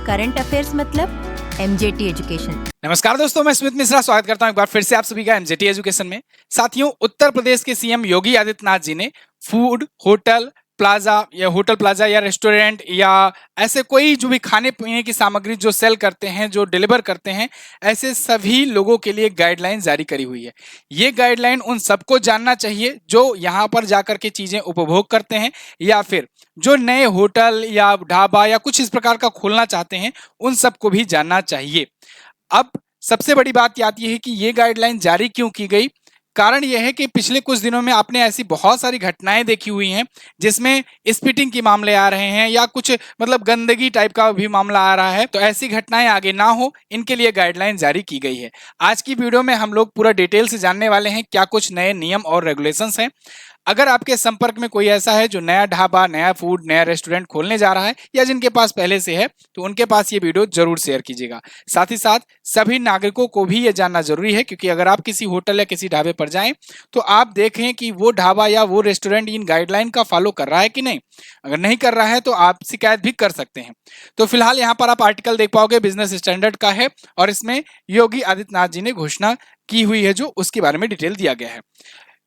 Current affairs मतलब MJT education. नमस्कार दोस्तों, मैं स्मित मिश्रा स्वागत करता हूं एक बार फिर से आप सभी का एमजेटी एजुकेशन में। साथियों, उत्तर प्रदेश के सीएम योगी आदित्यनाथ जी ने फूड, होटल प्लाजा या रेस्टोरेंट या ऐसे कोई जो भी खाने पीने की सामग्री जो सेल करते हैं, जो डिलीवर करते हैं, ऐसे सभी लोगों के लिए गाइडलाइन जारी करी हुई है। ये गाइडलाइन उन सबको जानना चाहिए जो यहाँ पर जाकर के चीजें उपभोग करते हैं या फिर जो नए होटल या ढाबा या कुछ इस प्रकार का खोलना चाहते हैं, उन सबको भी जानना चाहिए। अब सबसे बड़ी बात आती है कि ये गाइडलाइन जारी क्यों की गई। कारण यह है कि पिछले कुछ दिनों में आपने ऐसी बहुत सारी घटनाएं देखी हुई हैं जिसमें स्पिटिंग के मामले आ रहे हैं या कुछ मतलब गंदगी टाइप का भी मामला आ रहा है। तो ऐसी घटनाएं आगे ना हो, इनके लिए गाइडलाइन जारी की गई है। आज की वीडियो में हम लोग पूरा डिटेल से जानने वाले हैं क्या कुछ नए नियम और रेगुलेशंस हैं। अगर आपके संपर्क में कोई ऐसा है जो नया ढाबा, नया फूड, नया रेस्टोरेंट खोलने जा रहा है या जिनके पास पहले से है, तो उनके पास ये वीडियो जरूर शेयर कीजिएगा। साथ ही साथ सभी नागरिकों को भी ये जानना जरूरी है, क्योंकि अगर आप किसी होटल या किसी ढाबे पर जाएं तो आप देखें कि वो ढाबा या वो रेस्टोरेंट इन गाइडलाइन का फॉलो कर रहा है कि नहीं। अगर नहीं कर रहा है तो आप शिकायत भी कर सकते हैं। तो फिलहाल यहाँ पर आप आर्टिकल देख पाओगे, बिजनेस स्टैंडर्ड का है और इसमें योगी आदित्यनाथ जी ने घोषणा की हुई है जो उसके बारे में डिटेल दिया गया है।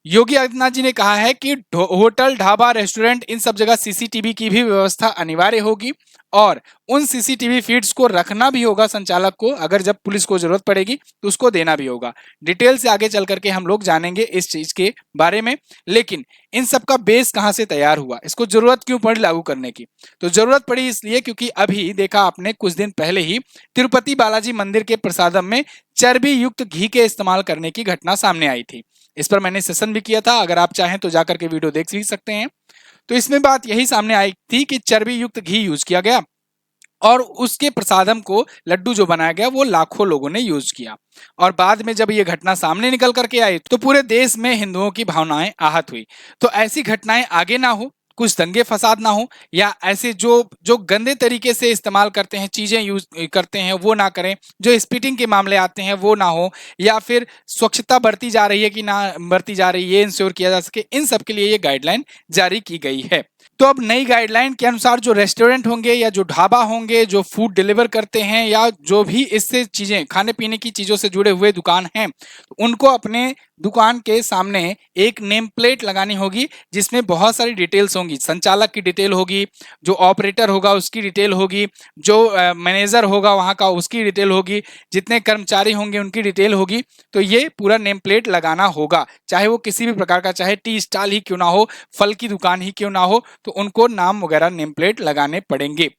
योगी आदित्यनाथ जी ने कहा है कि होटल, ढाबा, रेस्टोरेंट, इन सब जगह सीसीटीवी की भी व्यवस्था अनिवार्य होगी और उन सीसीटीवी फीड्स को रखना भी होगा संचालक को। अगर जब पुलिस को जरूरत पड़ेगी तो उसको देना भी होगा। डिटेल से आगे चल करके हम लोग जानेंगे इस चीज के बारे में। लेकिन इन सब का बेस कहां से तैयार हुआ, इसको जरूरत क्यों पड़ी लागू करने की? तो जरूरत पड़ी इसलिए क्योंकि अभी देखा आपने कुछ दिन पहले ही तिरुपति बालाजी मंदिर के प्रसादम में चर्बी युक्त घी के इस्तेमाल करने की घटना सामने आई थी। इस पर मैंने सेशन भी किया था, अगर आप चाहें तो जाकर के वीडियो देख भी सकते हैं। तो इसमें बात यही सामने आई थी कि चर्बी युक्त घी यूज किया गया और उसके प्रसादम को, लड्डू जो बनाया गया, वो लाखों लोगों ने यूज किया। और बाद में जब ये घटना सामने निकल करके आई तो पूरे देश में हिंदुओं की भावनाएं आहत हुई। तो ऐसी घटनाएं आगे ना हो, कुछ दंगे फसाद ना हो, या ऐसे जो जो गंदे तरीके से इस्तेमाल करते हैं, चीजें यूज करते हैं, वो ना करें। जो स्पिटिंग के मामले आते हैं वो ना हो, या फिर स्वच्छता बढ़ती जा रही है कि ना बढ़ती जा रही है, ये इंश्योर किया जा सके। इन सब के लिए ये गाइडलाइन जारी की गई है। तो अब नई गाइडलाइन के अनुसार जो रेस्टोरेंट होंगे या जो ढाबा होंगे, जो फूड डिलीवर करते हैं या जो भी इससे चीजें, खाने पीने की चीजों से जुड़े हुए दुकान हैं, उनको अपने दुकान के सामने एक नेम प्लेट लगानी होगी जिसमें बहुत सारी डिटेल्स होंगी। संचालक की डिटेल होगी, जो ऑपरेटर होगा उसकी डिटेल होगी, जो मैनेजर होगा वहां का उसकी डिटेल होगी, जितने कर्मचारी होंगे उनकी डिटेल होगी। तो ये पूरा नेम प्लेट लगाना होगा, चाहे वो किसी भी प्रकार का, चाहे टी स्टॉल ही क्यों ना हो, फल की दुकान ही क्यों ना हो, तो उनको नाम वगैरह नेम प्लेट लगाने पड़ेंगे।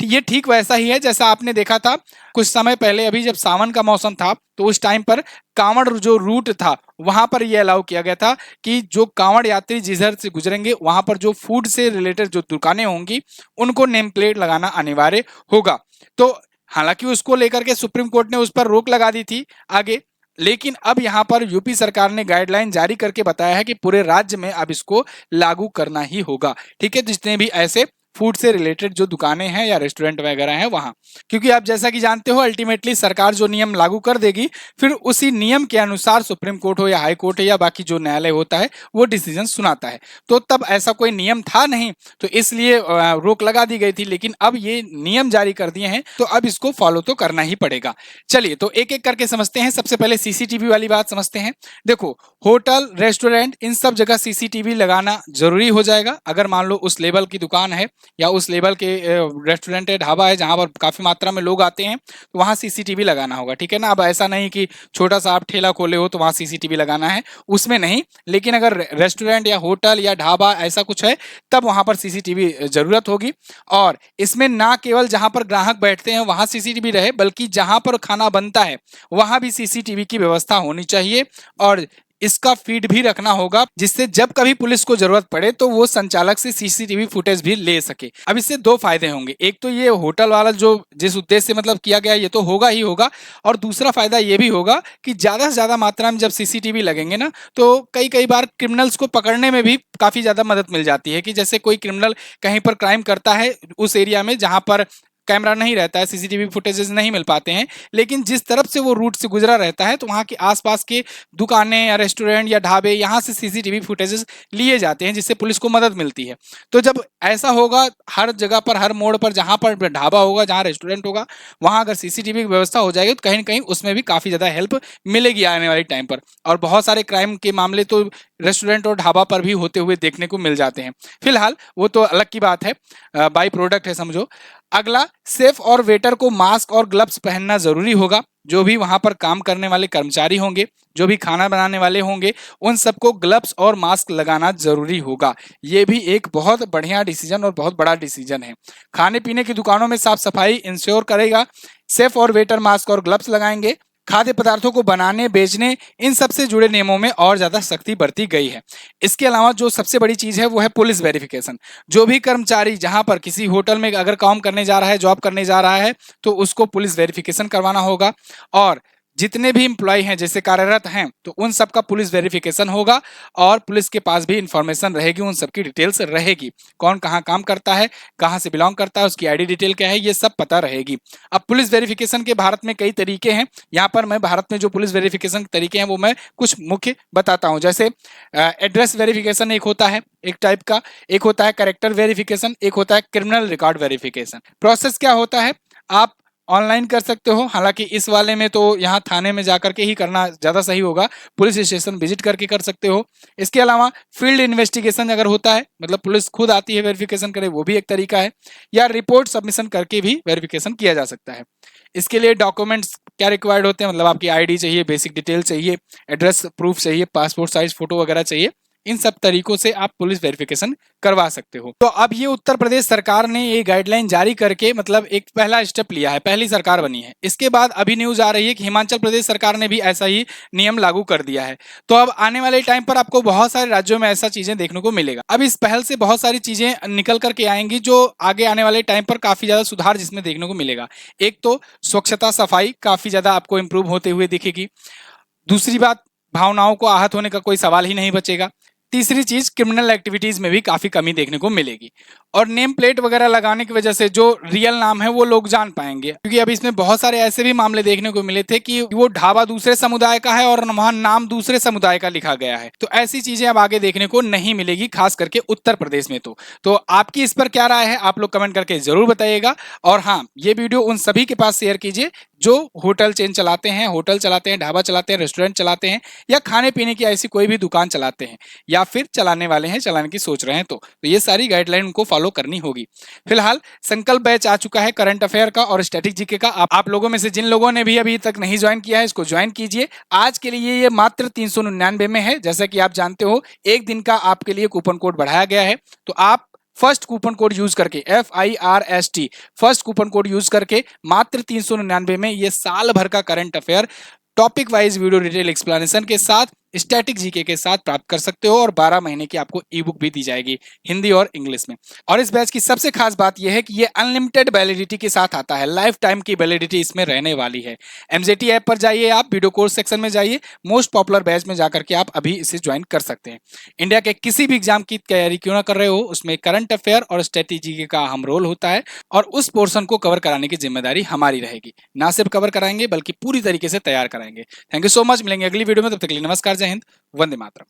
ये ठीक वैसा ही है जैसा आपने देखा था कुछ समय पहले, अभी जब सावन का मौसम था तो उस टाइम पर कांवड़ जो रूट था वहां पर यह अलाउ किया गया था कि जो कांवड़ यात्री जिधर से गुजरेंगे वहां पर जो फूड से रिलेटेड जो दुकानें होंगी उनको नेम प्लेट लगाना अनिवार्य होगा। तो हालांकि उसको लेकर के सुप्रीम कोर्ट ने उस पर रोक लगा दी थी आगे, लेकिन अब यहाँ पर यूपी सरकार ने गाइडलाइन जारी करके बताया है कि पूरे राज्य में अब इसको लागू करना ही होगा। ठीक है, जितने भी ऐसे फूड से रिलेटेड जो दुकानें हैं या रेस्टोरेंट वगैरह हैं वहां, क्योंकि आप जैसा कि जानते हो अल्टीमेटली सरकार जो नियम लागू कर देगी फिर उसी नियम के अनुसार सुप्रीम कोर्ट हो या हाई कोर्ट हो या बाकी जो न्यायालय होता है वो डिसीजन सुनाता है। तो तब ऐसा कोई नियम था नहीं, तो इसलिए रोक लगा दी गई थी, लेकिन अब ये नियम जारी कर दिए हैं तो अब इसको फॉलो तो करना ही पड़ेगा। चलिए तो एक एक करके समझते हैं। सबसे पहले सीसीटीवी वाली बात समझते हैं। देखो, होटल, रेस्टोरेंट, इन सब जगह सीसीटीवी लगाना जरूरी हो जाएगा। अगर मान लो उस लेवल की दुकान है या उस लेवल के रेस्टोरेंट है, ढाबा है जहां पर काफी मात्रा में लोग आते हैं, तो वहां सीसीटीवी लगाना होगा। ठीक है ना। अब ऐसा नहीं कि छोटा सा आप ठेला खोले हो तो वहां सीसीटीवी लगाना है, उसमें नहीं। लेकिन अगर रेस्टोरेंट या होटल या ढाबा ऐसा कुछ है तब वहां पर सीसीटीवी जरूरत होगी। और इसमें ना केवल जहां पर ग्राहक बैठते हैं वहां सीसीटीवी रहे, बल्कि जहां पर खाना बनता है वहां भी सीसीटीवी की व्यवस्था होनी चाहिए और इसका फीड भी रखना होगा, जिससे जब कभी पुलिस को जरूरत पड़े तो वो संचालक से सीसीटीवी फुटेज भी ले सके। अब इससे दो फायदे होंगे। एक तो ये होटल वाला जो जिस उद्देश्य से मतलब किया गया ये तो होगा ही होगा, और दूसरा फायदा ये भी होगा कि ज्यादा से ज्यादा मात्रा में जब सीसीटीवी लगेंगे ना तो कई बार क्रिमिनल्स को पकड़ने में भी काफी ज्यादा मदद मिल जाती है। कि जैसे कोई क्रिमिनल कहीं पर क्राइम करता है उस एरिया में जहां पर कैमरा नहीं रहता है, सीसीटीवी फुटेजेस नहीं मिल पाते हैं, लेकिन जिस तरफ से वो रूट से गुजरा रहता है तो वहाँ के आसपास के दुकानें या रेस्टोरेंट या ढाबे, यहाँ से सीसीटीवी फुटेजेस लिए जाते हैं, जिससे पुलिस को मदद मिलती है। तो जब ऐसा होगा हर जगह पर, हर मोड़ पर, जहाँ पर ढाबा होगा, जहाँ रेस्टोरेंट होगा, वहाँ अगर सीसीटीवी की व्यवस्था हो जाएगी तो कहीं ना कहीं उसमें भी काफ़ी ज़्यादा हेल्प मिलेगी आने वाले टाइम पर। और बहुत सारे क्राइम के मामले तो रेस्टोरेंट और ढाबा पर भी होते हुए देखने को मिल जाते हैं। फिलहाल वो तो अलग की बात है, बाई प्रोडक्ट है समझो। अगला, सेफ और वेटर को मास्क और ग्लव्स पहनना जरूरी होगा। जो भी वहां पर काम करने वाले कर्मचारी होंगे, जो भी खाना बनाने वाले होंगे, उन सबको ग्लव्स और मास्क लगाना जरूरी होगा। ये भी एक बहुत बढ़िया डिसीजन और बहुत बड़ा डिसीजन है। खाने पीने की दुकानों में साफ सफाई इंश्योर करेगा। सेफ और वेटर मास्क और ग्लव्स लगाएंगे। खाद्य पदार्थों को बनाने, बेचने, इन सब से जुड़े नियमों में और ज्यादा सख्ती बरती गई है। इसके अलावा जो सबसे बड़ी चीज है वो है पुलिस वेरिफिकेशन। जो भी कर्मचारी जहां पर किसी होटल में अगर काम करने जा रहा है, जॉब करने जा रहा है, तो उसको पुलिस वेरिफिकेशन करवाना होगा। और जितने भी एम्प्लॉय हैं, जैसे कार्यरत हैं, तो उन सब का पुलिस वेरिफिकेशन होगा और पुलिस के पास भी इंफॉर्मेशन रहेगी, उन सब की डिटेल्स रहेगी। कौन कहाँ काम करता है, कहाँ से बिलोंग करता है, उसकी आईडी डिटेल क्या है, ये सब पता रहेगी। अब पुलिस वेरिफिकेशन के भारत में कई तरीके हैं। यहाँ पर मैं भारत में जो पुलिस वेरिफिकेशन के तरीके हैं वो मैं कुछ मुख्य बताता हूँ। जैसे एड्रेस वेरिफिकेशन एक होता है, एक टाइप का। एक होता है कैरेक्टर वेरिफिकेशन, एक होता है क्रिमिनल रिकॉर्ड वेरिफिकेशन। प्रोसेस क्या होता है, आप ऑनलाइन कर सकते हो, हालांकि इस वाले में तो यहाँ थाने में जाकर के ही करना ज़्यादा सही होगा, पुलिस स्टेशन विजिट करके कर सकते हो। इसके अलावा फील्ड इन्वेस्टिगेशन अगर होता है, मतलब पुलिस खुद आती है वेरिफिकेशन करे, वो भी एक तरीका है। या रिपोर्ट सबमिशन करके भी वेरिफिकेशन किया जा सकता है। इसके लिए डॉक्यूमेंट्स क्या रिक्वायर्ड होते हैं, मतलब आपकी आईडी चाहिए, बेसिक डिटेल चाहिए, एड्रेस प्रूफ चाहिए, पासपोर्ट साइज फोटो वगैरह चाहिए। इन सब तरीकों से आप पुलिस वेरिफिकेशन करवा सकते हो। तो अब ये उत्तर प्रदेश सरकार ने ये गाइडलाइन जारी करके मतलब एक पहला स्टेप लिया है, पहली सरकार बनी है। इसके बाद अभी न्यूज आ रही है कि हिमाचल प्रदेश सरकार ने भी ऐसा ही नियम लागू कर दिया है। तो अब आने वाले टाइम पर आपको बहुत सारे राज्यों में ऐसा चीजें देखने को मिलेगा। अब इस पहल से बहुत सारी चीजें निकल करके आएंगी जो आगे आने वाले टाइम पर काफी ज्यादा सुधार जिसमें देखने को मिलेगा। एक तो स्वच्छता सफाई काफी ज्यादा आपको इंप्रूव होते हुए दिखेगी। दूसरी बात, भावनाओं को आहत होने का कोई सवाल ही नहीं बचेगा। तीसरी चीज, क्रिमिनल एक्टिविटीज में भी काफी कमी देखने को मिलेगी। और नेम प्लेट वगैरह लगाने की वजह से जो रियल नाम है वो लोग जान पाएंगे, क्योंकि अभी इसमें बहुत सारे ऐसे भी मामले देखने को मिले थे कि वो ढाबा दूसरे समुदाय का है और वहां नाम दूसरे समुदाय का लिखा गया है। तो ऐसी चीजें अब आगे देखने को नहीं मिलेगी, खास करके उत्तर प्रदेश में। तो आपकी इस पर क्या राय है, आप लोग कमेंट करके जरूर बताइएगा। और हाँ, ये वीडियो उन सभी के पास शेयर कीजिए जो होटल चेन चलाते हैं, होटल चलाते हैं, ढाबा चलाते हैं, रेस्टोरेंट चलाते हैं, या खाने पीने की ऐसी कोई भी दुकान चलाते हैं, या फिर चलाने वाले हैं, चलाने की सोच रहे हैं। तो ये सारी गाइडलाइन उनको फॉलो करनी होगी। फिलहाल संकल्प बैच आ चुका है करंट अफेयर का और स्टैटिक जीके का। आप लोगों में से जिन लोगों ने भी अभी तक नहीं ज्वाइन किया है, इसको ज्वाइन कीजिए। आज के लिए ये मात्र 399 में है। जैसा कि आप जानते हो, एक दिन का आपके लिए कूपन कोड बढ़ाया गया है। तो आप फर्स्ट कूपन कोड यूज करके, FIRST first coupon code use करके मात्र 399 में ये साल भर का current affair topic wise video detail explanation के साथ, स्टैटिक जीके के साथ प्राप्त कर सकते हो। और 12 महीने की आपको ई बुक भी दी जाएगी हिंदी और इंग्लिश में। और इस बैच की सबसे खास बात यह है कि ये अनलिमिटेड वैलिडिटी के साथ आता है, लाइफ टाइम की वैलिडिटी इसमें रहने वाली है। MZT ऐप पर जाइए, आप वीडियो कोर्स सेक्शन में जाइए, मोस्ट पॉपुलर बैच में जाकर के आप अभी इसे ज्वाइन कर सकते हैं। इंडिया के किसी भी एग्जाम की तैयारी क्यों ना कर रहे हो, उसमें करंट अफेयर और स्टैटिक जीके का अहम रोल होता है और उस पोर्शन को कवर कराने की जिम्मेदारी हमारी रहेगी। ना सिर्फ कवर कराएंगे बल्कि पूरी तरीके से तैयार कराएंगे। थैंक यू सो मच, मिलेंगे अगली वीडियो में, तब तक के लिए नमस्कार, जय हिंद, वंदे मातरम।